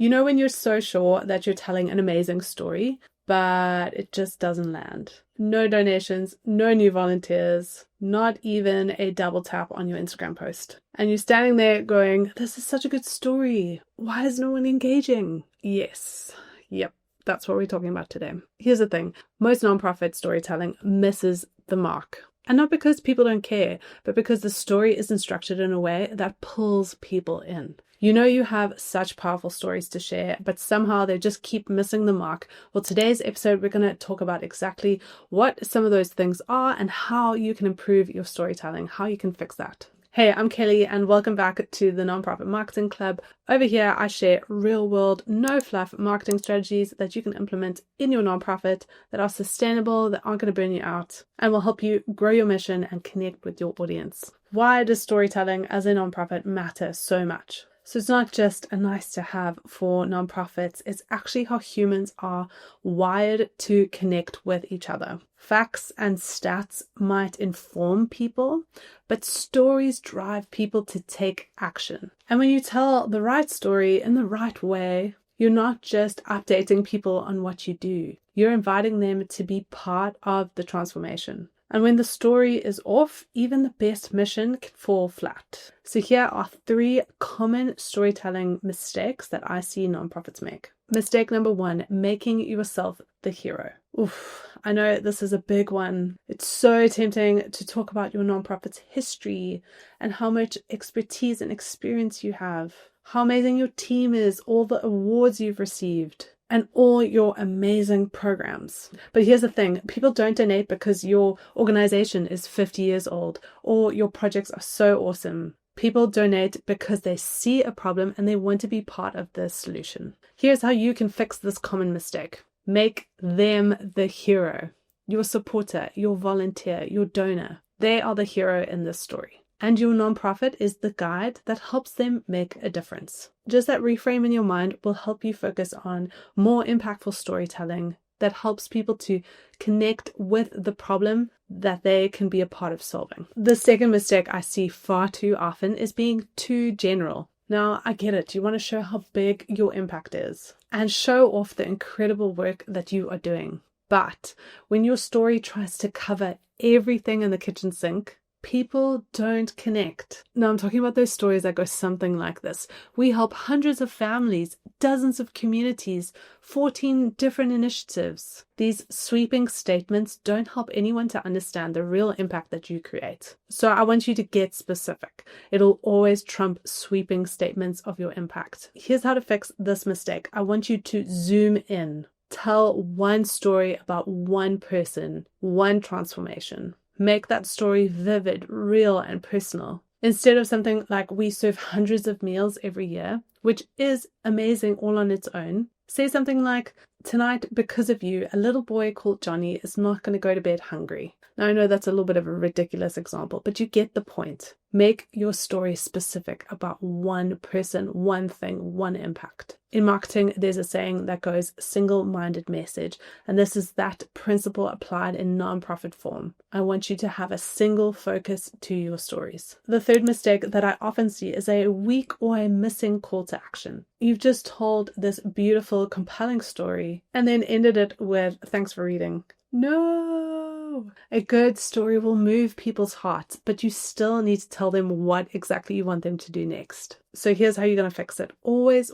You know when you're so sure that you're telling an amazing story, but it just doesn't land. No donations, no new volunteers, not even a double tap on your Instagram post. And you're standing there going, this is such a good story. Why is no one engaging? Yes. Yep. That's what we're talking about today. Here's the thing. Most nonprofit storytelling misses the mark. And not because people don't care, but because the story isn't structured in a way that pulls people in. You know you have such powerful stories to share, but somehow they just keep missing the mark. Well, today's episode, we're going to talk about exactly what some of those things are and how you can improve your storytelling, how you can fix that. Hey, I'm Kelly and welcome back to the Nonprofit Marketing Club. Over here, I share real-world, no-fluff marketing strategies that you can implement in your nonprofit that are sustainable, that aren't going to burn you out, and will help you grow your mission and connect with your audience. Why does storytelling as a nonprofit matter so much? So it's not just a nice to have for nonprofits, it's actually how humans are wired to connect with each other. Facts and stats might inform people, but stories drive people to take action. And when you tell the right story in the right way, you're not just updating people on what you do, you're inviting them to be part of the transformation. And when the story is off, even the best mission can fall flat. So here are 3 common storytelling mistakes that I see nonprofits make. Mistake number 1, making yourself the hero. Oof, I know this is a big one. It's so tempting to talk about your nonprofit's history and how much expertise and experience you have, how amazing your team is, all the awards you've received, and all your amazing programs. But here's the thing, people don't donate because your organization is 50 years old or your projects are so awesome. People donate because they see a problem and they want to be part of the solution. Here's how you can fix this common mistake. Make them the hero. Your supporter, your volunteer, your donor. They are the hero in this story. And your nonprofit is the guide that helps them make a difference. Just that reframe in your mind will help you focus on more impactful storytelling that helps people to connect with the problem that they can be a part of solving. The second mistake I see far too often is being too general. Now, I get it. You want to show how big your impact is and show off the incredible work that you are doing. But when your story tries to cover everything in the kitchen sink, people don't connect. Now, I'm talking about those stories that go something like this. We help hundreds of families, dozens of communities, 14 different initiatives. These sweeping statements don't help anyone to understand the real impact that you create. So I want you to get specific. It'll always trump sweeping statements of your impact. Here's how to fix this mistake. I want you to zoom in. Tell one story about one person, one transformation. Make that story vivid, real, and personal. Instead of something like we serve hundreds of meals every year, which is amazing all on its own, say something like, tonight, because of you, a little boy called Johnny is not going to go to bed hungry. Now, I know that's a little bit of a ridiculous example, but you get the point. Make your story specific about one person, one thing, one impact. In marketing, there's a saying that goes single-minded message, and this is that principle applied in nonprofit form. I want you to have a single focus to your stories. The third mistake that I often see is a weak or a missing call to action. You've just told this beautiful, compelling story and then ended it with, thanks for reading. No! A good story will move people's hearts, but you still need to tell them what exactly you want them to do next. So here's how you're going to fix it. Always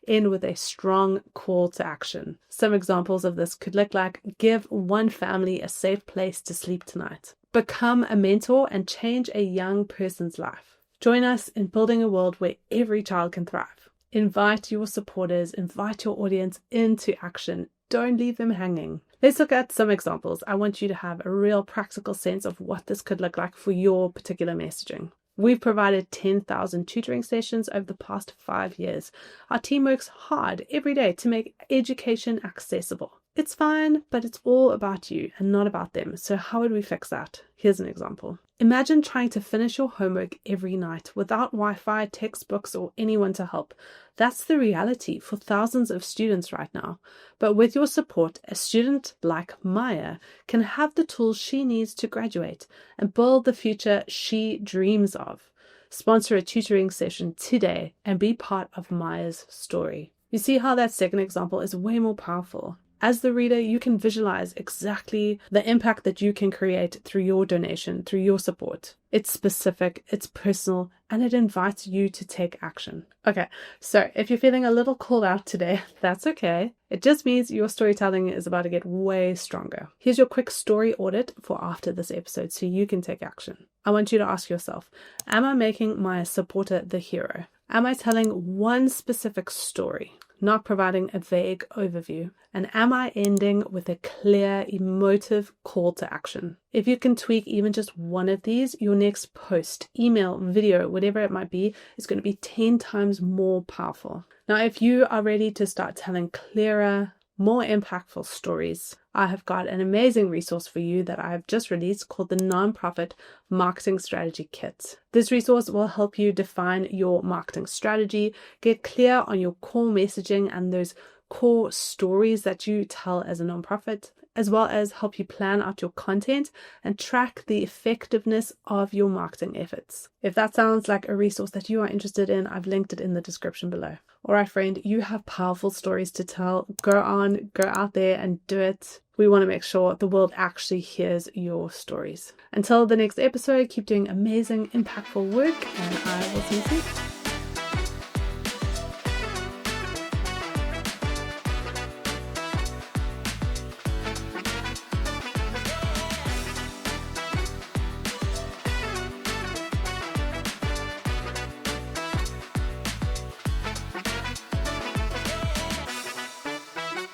end with a strong call to action. Some examples of this could look like give one family a safe place to sleep tonight. Become a mentor and change a young person's life. Join us in building a world where every child can thrive. Invite your supporters, invite your audience into action. Don't leave them hanging. Let's look at some examples. I want you to have a real practical sense of what this could look like for your particular messaging. We've provided 10,000 tutoring sessions over the past 5 years. Our team works hard every day to make education accessible. It's fine, but it's all about you and not about them. So how would we fix that? Here's an example. Imagine trying to finish your homework every night without Wi-Fi, textbooks, or anyone to help. That's the reality for thousands of students right now. But with your support, a student like Maya can have the tools she needs to graduate and build the future she dreams of. sponsor a tutoring session today and be part of Maya's story. You see how that second example is way more powerful. As the reader, you can visualize exactly the impact that you can create through your donation, through your support. It's specific, it's personal, and it invites you to take action. Okay, so if you're feeling a little called out today, that's okay. It just means your storytelling is about to get way stronger. Here's your quick story audit for after this episode so you can take action. I want you to ask yourself, am I making my supporter the hero? Am I telling one specific story, not providing a vague overview? And am I ending with a clear, emotive call to action? If you can tweak even just one of these, your next post, email, video, whatever it might be, is going to be 10 times more powerful. Now, if you are ready to start telling clearer, more impactful stories, I have got an amazing resource for you that I have just released called the Nonprofit Marketing Strategy Kit. This resource will help you define your marketing strategy, get clear on your core messaging and those core stories that you tell as a nonprofit, as well as help you plan out your content and track the effectiveness of your marketing efforts. If that sounds like a resource that you are interested in, I've linked it in the description below. All right, friend, you have powerful stories to tell. Go out there and do it. We want to make sure the world actually hears your stories. Until the next episode, keep doing amazing, impactful work, and I will see you soon.